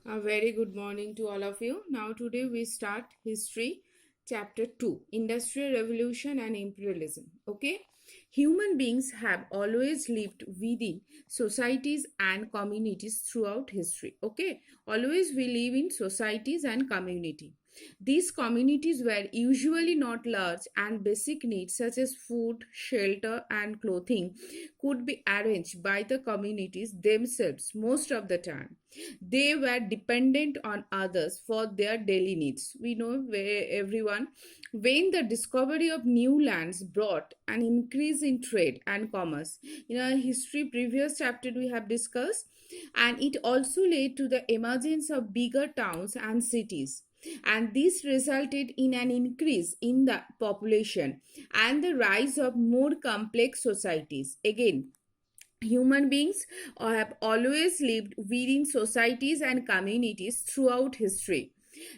A very good morning to all of you. Now, today we start history, chapter 2, Industrial Revolution and Imperialism. Okay, human beings have always lived within societies and communities throughout history. Okay, always we live in societies and community. These communities were usually not large, and basic needs such as food, shelter, and clothing could be arranged by the communities themselves most of the time. They were dependent on others for their daily needs. We know where everyone, when the discovery of new lands brought an increase in trade and commerce. In our history previous chapter we have discussed, and it also led to the emergence of bigger towns and cities, and this resulted in an increase in the population and the rise of more complex societies. Again, human beings have always lived within societies and communities throughout history.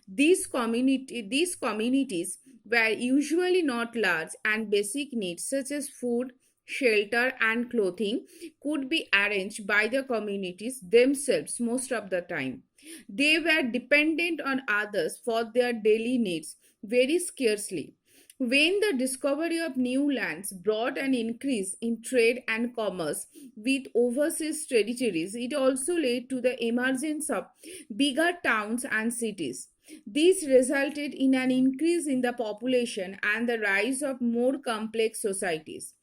These communities were usually not large, and basic needs such as food, shelter, and clothing could be arranged by the communities themselves most of the time. They were dependent on others for their daily needs very scarcely. When the discovery of new lands brought an increase in trade and commerce with overseas territories, it also led to the emergence of bigger towns and cities. This resulted in an increase in the population and the rise of more complex societies.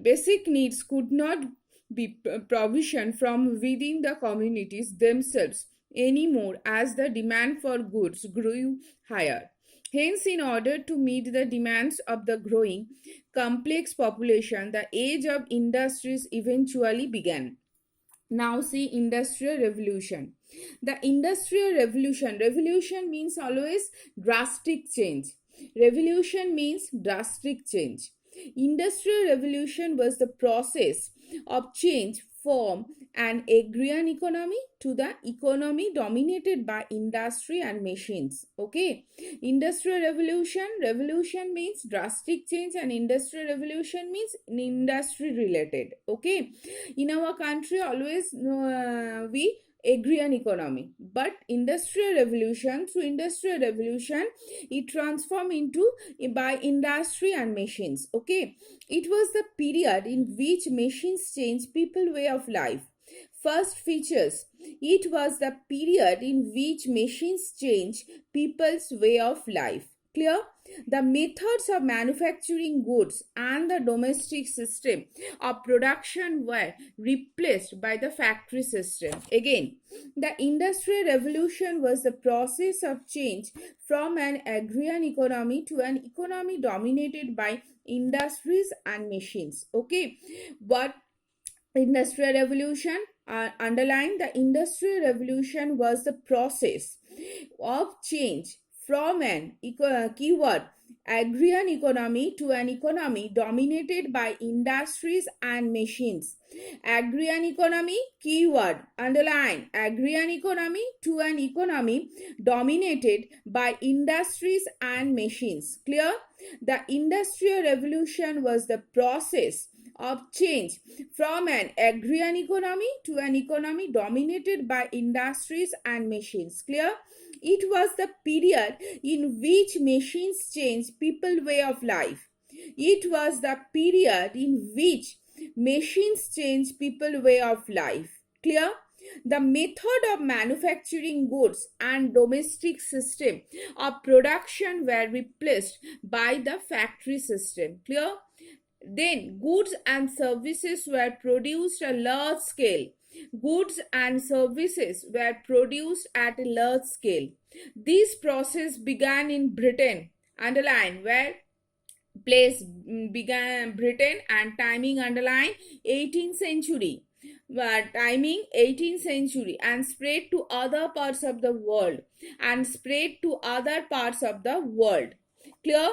Basic needs could not be provisioned from within the communities themselves anymore as the demand for goods grew higher. Hence, in order to meet the demands of the growing complex population, the age of industries eventually began. Now see industrial revolution. The industrial revolution means always drastic change. Revolution means drastic change. Industrial revolution was the process of change from an agrarian economy to the economy dominated by industry and machines. Okay, industrial revolution means drastic change, and industrial revolution means industry related. Okay, in our country always we agrarian economy, but industrial revolution it transformed into by industry and machines. Okay, it was the period in which machines changed people way of life. First features, it was the period in which machines change people's way of life. Clear? The methods of manufacturing goods and the domestic system of production were replaced by the factory system. Again, the industrial revolution was the process of change from an agrarian economy to an economy dominated by industries and machines. Okay, but industrial revolution underline the industrial revolution was the process of change from an keyword agrarian economy to an economy dominated by industries and machines. Agrarian economy, keyword underline agrarian economy to an economy dominated by industries and machines. Clear? The industrial revolution was the process of change from an agrarian economy to an economy dominated by industries and machines. Clear? It was the period in which machines changed people's way of life. It was the period in which machines changed people's way of life. Clear? The method of manufacturing goods and domestic system of production were replaced by the factory system. Clear? Then goods and services were produced at large scale. Goods and services were produced at a large scale. This process began in Britain, underline where place began Britain, and timing underline 18th century. Timing 18th century, and spread to other parts of the world, Clear?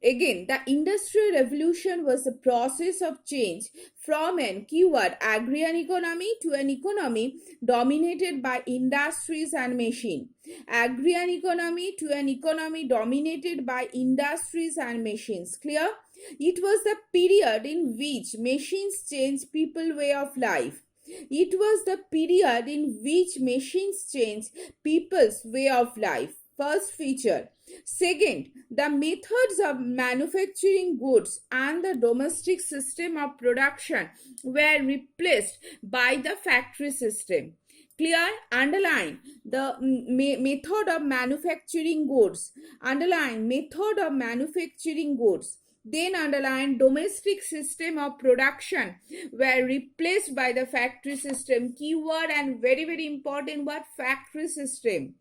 Again, the industrial revolution was the process of change from an keyword agrarian economy to an economy dominated by industries and machine. Agrarian economy to an economy dominated by industries and machines. Clear? It was the period in which machines changed people's way of life. It was the period in which machines changed people's way of life. First feature. Second, the methods of manufacturing goods and the domestic system of production were replaced by the factory system. Clear? Underline the method of manufacturing goods. Underline method of manufacturing goods. Then underline domestic system of production were replaced by the factory system. Keyword and very very important word, factory system.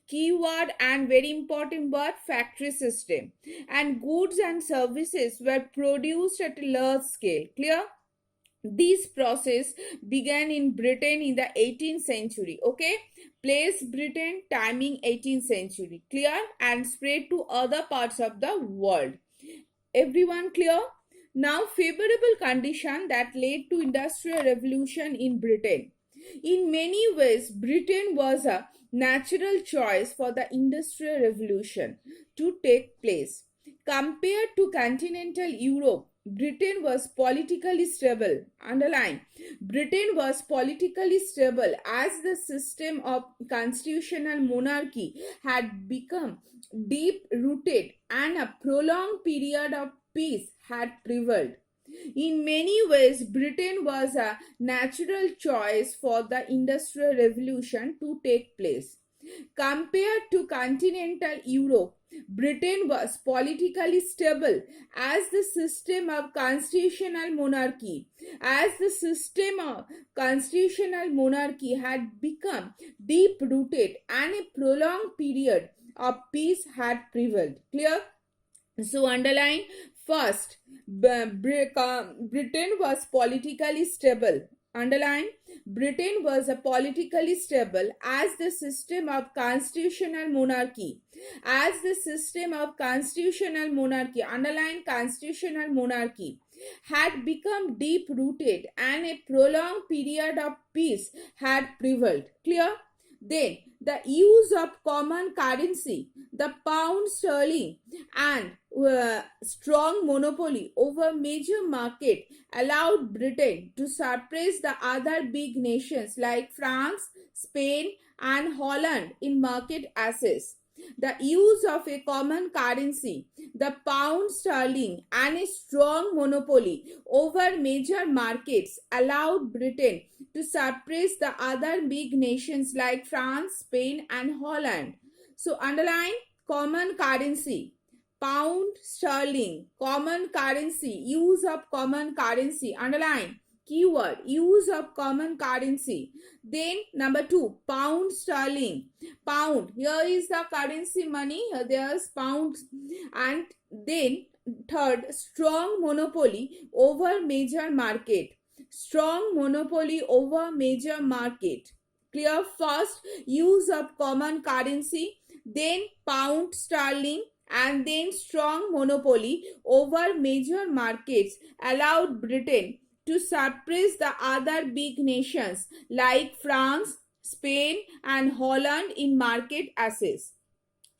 Keyword and very important word, factory system. And goods and services were produced at a large scale. Clear? This process began in Britain in the 18th century. Okay, place Britain, timing 18th century. Clear? And spread to other parts of the world. Everyone clear? Now, favorable condition that led to industrial revolution in Britain. In many ways, Britain was a natural choice for the industrial revolution to take place. Compared to continental Europe, Britain was politically stable. Underline, Britain was politically stable as the system of constitutional monarchy had become deep rooted and a prolonged period of peace had prevailed. In many ways, Britain was a natural choice for the Industrial Revolution to take place. Compared to continental Europe, Britain was politically stable as the system of constitutional monarchy had become deep rooted and a prolonged period of peace had prevailed. Clear? So underline first, Britain was politically stable. Underline, Britain was a politically stable as the system of constitutional monarchy. Underline constitutional monarchy had become deep rooted and a prolonged period of peace had prevailed. Clear? Then the use of common currency, the pound sterling, and strong monopoly over major market allowed Britain to suppress the other big nations like France, Spain, and Holland in market access. The use of a common currency, the pound sterling, and a strong monopoly over major markets allowed Britain to suppress the other big nations like France, Spain, and Holland. So underline common currency, pound sterling, common currency, use of common currency. Underline keyword, use of common currency. Then number 2, pound sterling. Pound, here is the currency money, here there's pounds. And then third, strong monopoly over major market. Strong monopoly over major market. Clear? First, use of common currency, then pound sterling, and then strong monopoly over major markets allowed Britain to suppress the other big nations like France, Spain, and Holland in market access.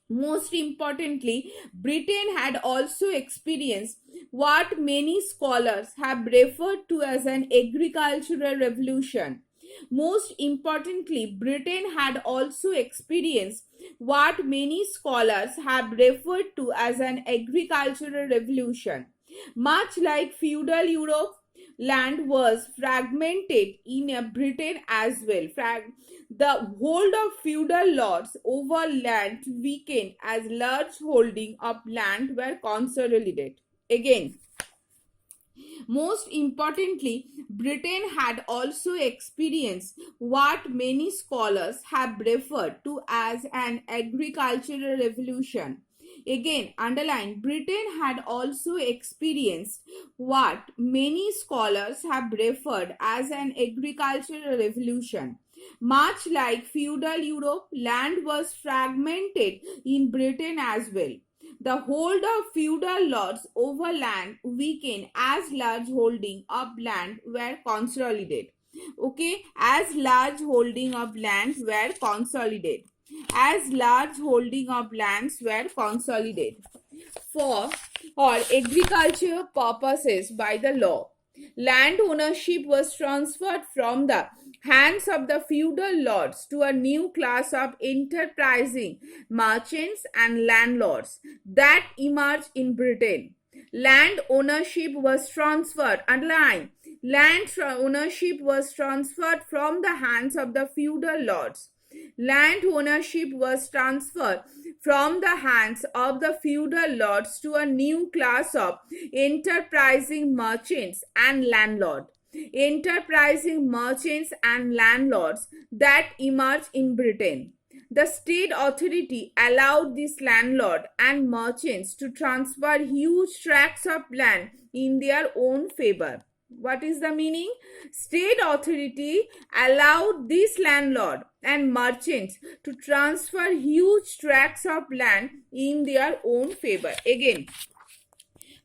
Most importantly, Britain had also experienced what many scholars have referred to as an agricultural revolution. Most importantly, Britain had also experienced what many scholars have referred to as an agricultural revolution. Much like feudal Europe, land was fragmented in Britain as well. The hold of feudal lords over land weakened as large holding of land were consolidated. Again, most importantly, Britain had also experienced what many scholars have referred to as an agricultural revolution. Again, underline, Britain had also experienced what many scholars have referred as an agricultural revolution. Much like feudal Europe, land was fragmented in Britain as well. The hold of feudal lords over land weakened as large holding of land were consolidated. Okay, as large holding of lands were consolidated. As large holding of lands were consolidated for or agricultural purposes by the law. Land ownership was transferred from the hands of the feudal lords to a new class of enterprising merchants and landlords that emerged in Britain. Land ownership was transferred, underline, ownership was transferred from the hands of the feudal lords. Land ownership was transferred from the hands of the feudal lords to a new class of enterprising merchants and landlords. Enterprising merchants and landlords that emerged in Britain. The state authority allowed this landlord and merchants to transfer huge tracts of land in their own favor. What is the meaning? State authority allowed this landlord and merchants to transfer huge tracts of land in their own favor. Again,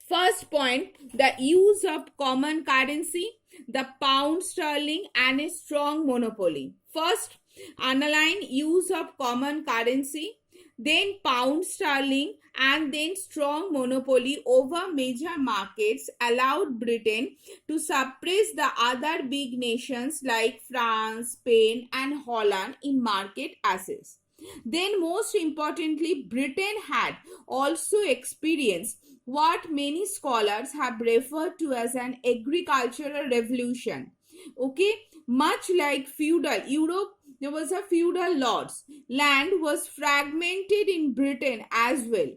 first point, the use of common currency, the pound sterling, and a strong monopoly. First, underline use of common currency, then pound sterling, and then strong monopoly over major markets allowed Britain to suppress the other big nations like France, Spain, and Holland in market access. Then, most importantly, Britain had also experienced what many scholars have referred to as an agricultural revolution. Okay, much like feudal Europe, there was a feudal lords. Land was fragmented in Britain as well.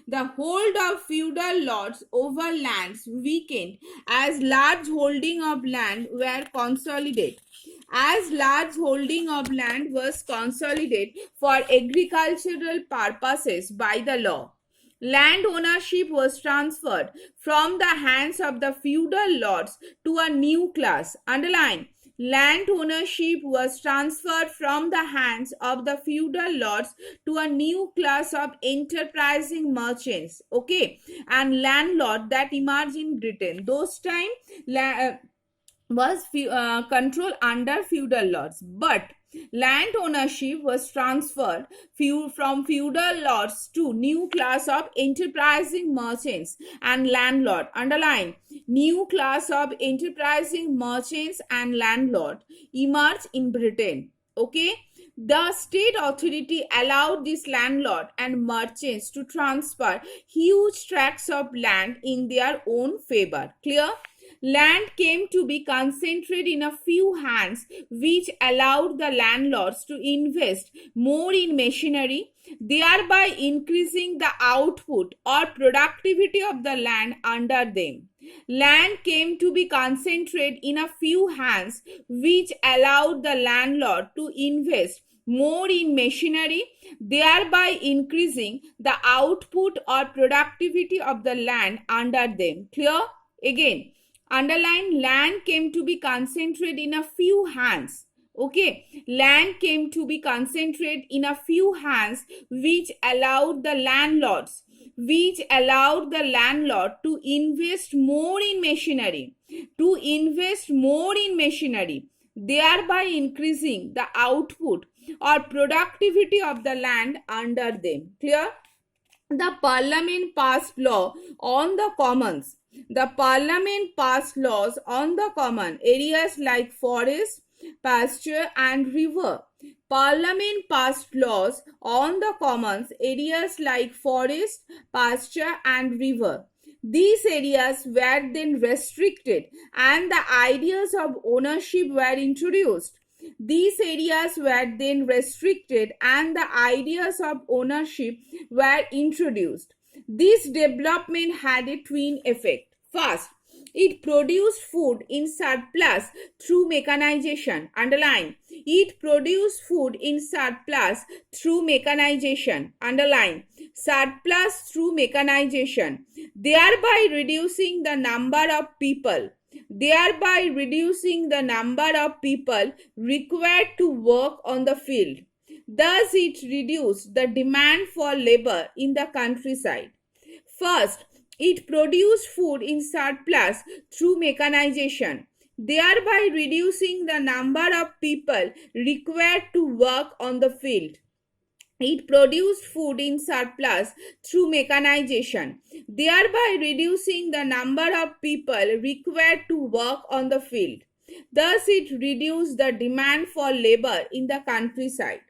The hold of feudal lords over lands weakened as large holding of land were consolidated. As large holding of land was consolidated for agricultural purposes by the law. Land ownership was transferred from the hands of the feudal lords to a new class. Underline, land ownership was transferred from the hands of the feudal lords to a new class of enterprising merchants, okay, and landlord that emerged in Britain. Those time was controlled under feudal lords, but land ownership was transferred from feudal lords to new class of enterprising merchants and landlord. Underline, new class of enterprising merchants and landlord emerged in Britain. Okay, the state authority allowed this landlord and merchants to transfer huge tracts of land in their own favor. Clear? Land came to be concentrated in a few hands, which allowed the landlords to invest more in machinery, thereby increasing the output or productivity of the land under them. Land came to be concentrated in a few hands, which allowed the landlord to invest more in machinery, thereby increasing the output or productivity of the land under them. Clear? Again, underline, land came to be concentrated in a few hands. Okay, land came to be concentrated in a few hands, which allowed the landlord to invest more in machinery, thereby increasing the output or productivity of the land under them. Clear? The Parliament passed law on the commons. The Parliament passed laws on the common areas like forest, pasture, and river. Parliament passed laws on the commons areas like forest, pasture, and river. These areas were then restricted and the ideas of ownership were introduced. These areas were then restricted and the ideas of ownership were introduced. This development had a twin effect. First, it produced food in surplus through mechanization. Underline, it produced food in surplus through mechanization. Underline, surplus through mechanization, thereby reducing the number of people required to work on the field. Thus, it reduced the demand for labor in the countryside. First, it produced food in surplus through mechanization, thereby reducing the number of people required to work on the field. It produced food in surplus through mechanization, thereby reducing the number of people required to work on the field. Thus, it reduced the demand for labor in the countryside.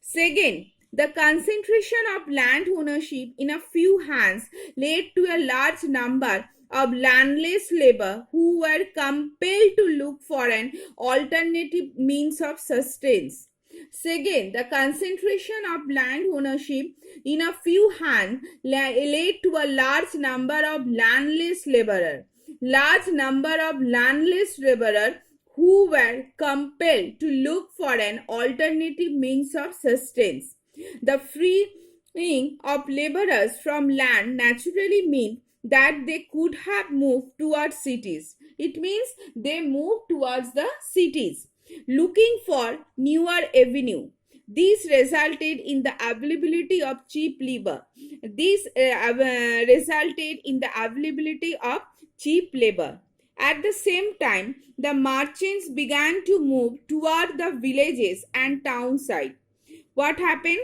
Second, the concentration of land ownership in a few hands led to a large number of landless labor who were compelled to look for an alternative means of sustenance. Second, the concentration of land ownership in a few hands led to a large number of landless laborers. Large number of landless laborers who were compelled to look for an alternative means of sustenance. The freeing of laborers from land naturally meant that they could have moved towards cities. It means they moved towards the cities, looking for newer avenue. This resulted in the availability of cheap labor. This resulted in the availability of cheap labor. At the same time, the merchants began to move toward the villages and townside. What happened?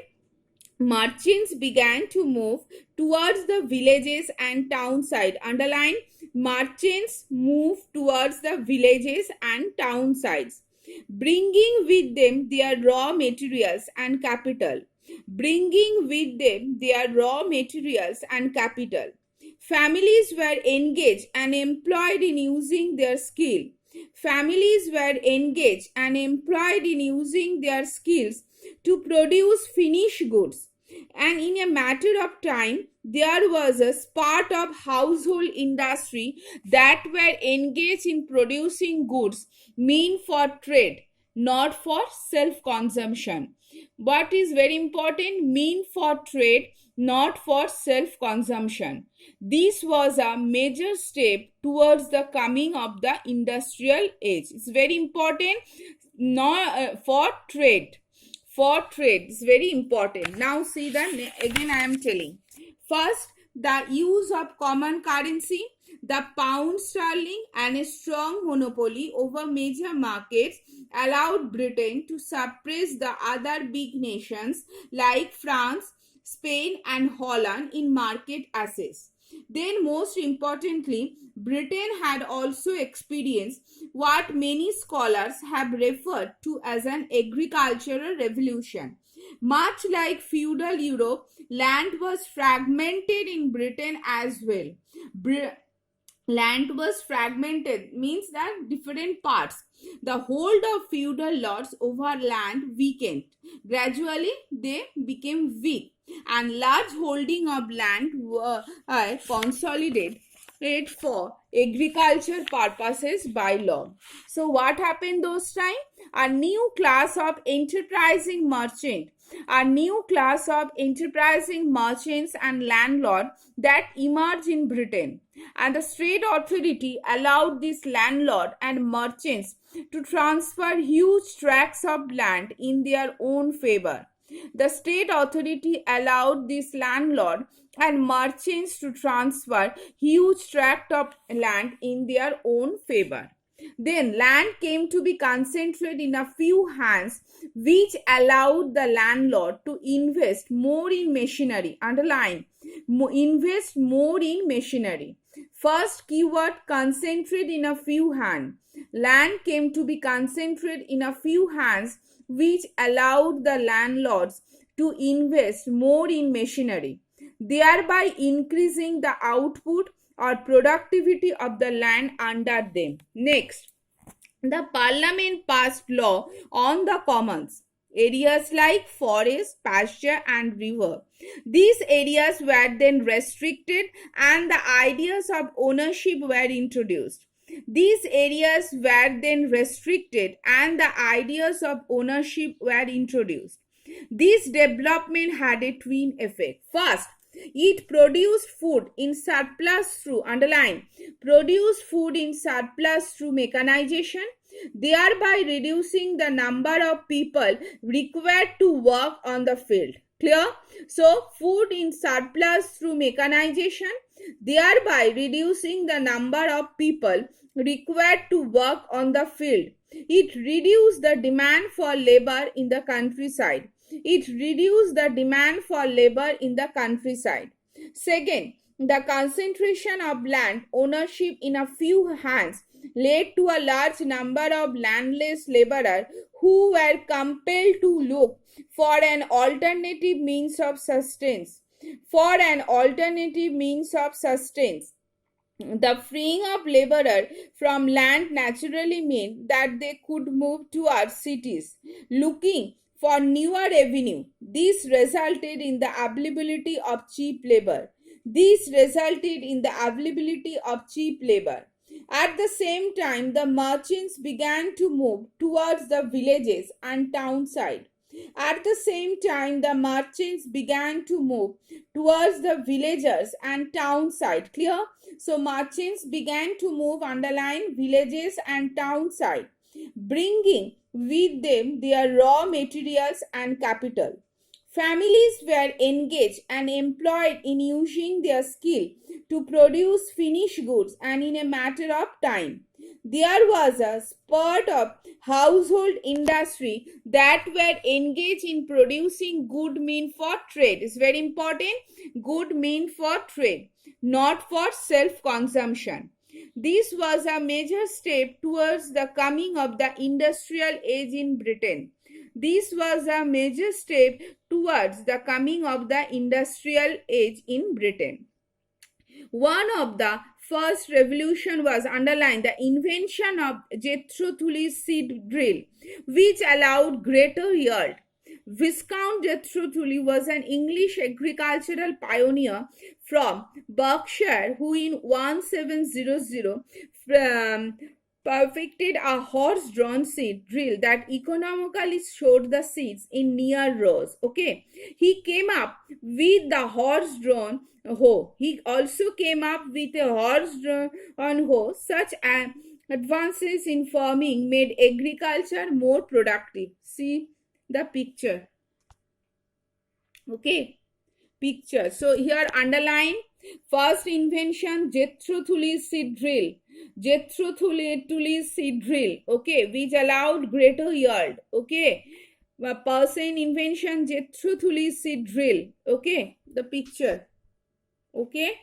Merchants began to move towards the villages and townside. Underline, merchants move towards the villages and townsides, bringing with them their raw materials and capital. Bringing with them their raw materials and capital. Families were engaged and employed in using their skill. Families were engaged and employed in using their skills to produce finished goods. And in a matter of time, there was a spurt of household industry that were engaged in producing goods meant for trade, not for self-consumption. What is very important? Meant for trade, not for self-consumption. This was a major step towards the coming of the industrial age. It's very important, not for trade. For trade is very important. Now see the again I am telling. First, the use of common currency, the pound sterling, and a strong monopoly over major markets allowed Britain to suppress the other big nations like France, Spain, and Holland in market access. Then, most importantly, Britain had also experienced what many scholars have referred to as an agricultural revolution. Much like feudal Europe, land was fragmented in Britain as well. Land was fragmented means that different parts. The hold of feudal lords over land weakened. Gradually, they became weak, and large holding of land were consolidated for agriculture purposes by law. So what happened those time? A new class of enterprising merchants and landlords that emerged in Britain, and the state authority allowed this landlord and merchants to transfer huge tracts of land in their own favor. The state authority allowed this landlord and merchants to transfer huge tract of land in their own favor. Then land came to be concentrated in a few hands, which allowed the landlord to invest more in machinery. Underline, invest more in machinery. First keyword, concentrate in a few hands. Land came to be concentrated in a few hands, which allowed the landlords to invest more in machinery, thereby increasing the output or productivity of the land under them. Next, the parliament passed law on the commons, areas like forest, pasture, and river. These areas were then restricted and the ideas of ownership were introduced. These areas were then restricted and the ideas of ownership were introduced. This development had a twin effect. First, it produced food in surplus through, underline, produced food in surplus through mechanization, thereby reducing the number of people required to work on the field. Clear? So, food in surplus through mechanization, thereby reducing the number of people required to work on the field. It reduced the demand for labor in the countryside. Second, the concentration of land ownership in a few hands led to a large number of landless laborers who were compelled to look for an alternative means of sustenance. For an alternative means of sustenance. The freeing of laborers from land naturally meant that they could move towards cities, looking for newer revenue. This resulted in the availability of cheap labor. This resulted in the availability of cheap labor. At the same time, the merchants began to move towards the villages and townside. At the same time, the merchants began to move towards the villages and townside. Clear? So merchants began to move underline villages and townside, bringing with them their raw materials and capital. Families were engaged and employed in using their skill to produce finished goods, and in a matter of time there was a spurt of household industry that were engaged in producing good mean for trade. It's very important. Good mean for trade, not for self-consumption. This was a major step towards the coming of the industrial age in Britain. This was a major step towards the coming of the industrial age in Britain. One of the first revolution was underlined the invention of Jethro Tull's seed drill, which allowed greater yield. Viscount Jethro Tully was an English agricultural pioneer from Berkshire who in 1700 perfected a horse-drawn seed drill that economically sowed the seeds in near rows. Okay, he came up with the horse-drawn hoe. He also came up with a horse-drawn hoe. Such advances in farming made agriculture more productive. See the picture. Okay, picture. So here underline first invention Jethro Tull's seed drill. Jethro Tull's seed drill. Okay, which allowed greater yield. Okay, person invention Jethro Tull's seed drill. Okay, the picture. Okay,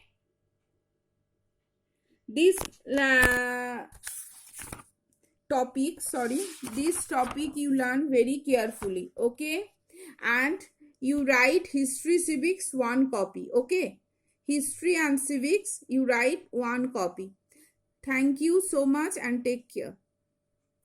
this this topic you learn very carefully. Okay, and you write history civics 1 copy. Okay, history and civics you write 1 copy. Thank you so much and take care.